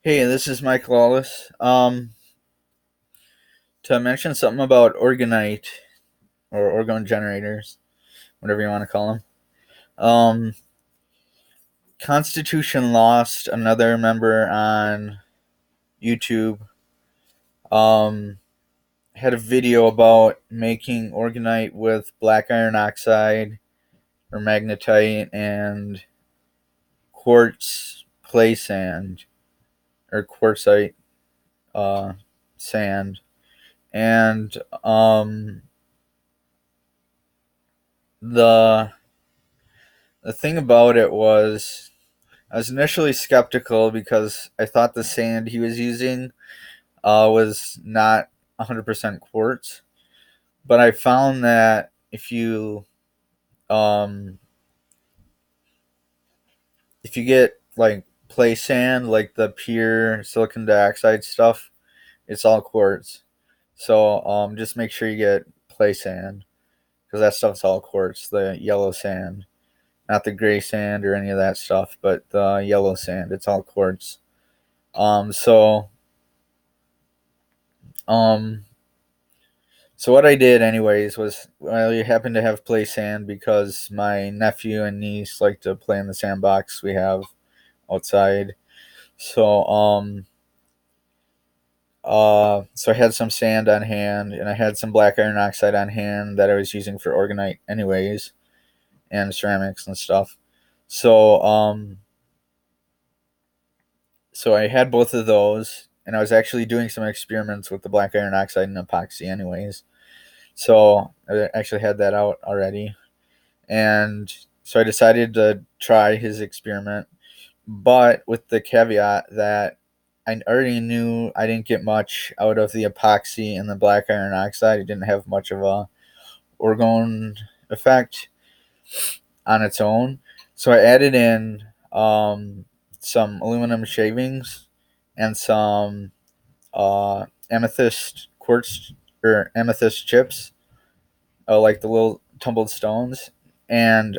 Hey, this is Mike Lawless. To mention something about Orgonite or orgone generators, whatever you want to call them. Um, Constitution Lost, another member on YouTube, um, had a video about making Orgonite with black iron oxide or magnetite and quartz clay sand or quartzite uh, sand. And the the thing about it was I was initially skeptical because I thought the sand he was using was not 100% quartz. But I found that um, if you get like play sand, like the pure silicon dioxide stuff, it's all quartz. So just make sure you get play sand because that stuff's all quartz. The yellow sand, not the gray sand or any of that stuff, but the yellow sand, it's all quartz. Um, so um, So what I did, anyways, was I happened to have play sand because my nephew and niece like to play in the sandbox we have outside. So so I had some sand on hand, and I had some black iron oxide on hand that I was using for orgonite, anyways, and ceramics and stuff. So so I had both of those, and I was actually doing some experiments with the black iron oxide and epoxy, anyways. So I actually had that out already. And so I decided to try his experiment, but with the caveat that I already knew I didn't get much out of the epoxy and the black iron oxide. It didn't have much of a orgone effect on its own. So I added in some aluminum shavings and some amethyst quartz or amethyst chips, like the little tumbled stones, and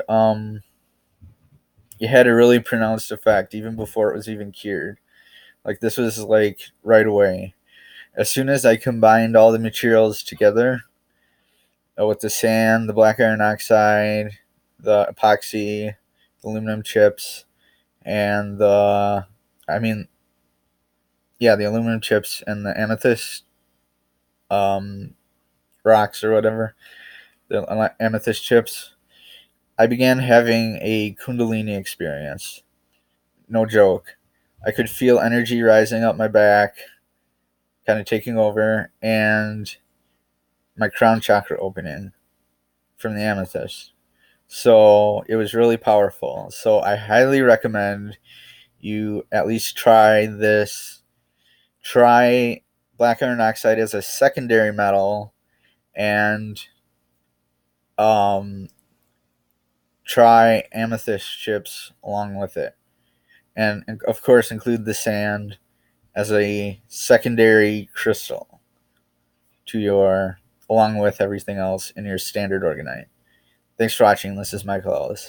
it had a really pronounced effect even before it was even cured. Like this was like right away. As soon as I combined all the materials together with the sand, the black iron oxide, the epoxy, the aluminum chips, and I mean, the aluminum chips and the amethyst um, rocks or whatever, the amethyst chips, I began having a Kundalini experience. No joke. I could feel energy rising up my back, kind of taking over, and my crown chakra opening from the amethyst. So it was really powerful. So I highly recommend you at least try this. Try black iron oxide as a secondary metal, and um, try amethyst chips along with it. And of course, include the sand as a secondary crystal to your, along with everything else in your standard orgonite. Thanks for watching. This is Michael Ellis.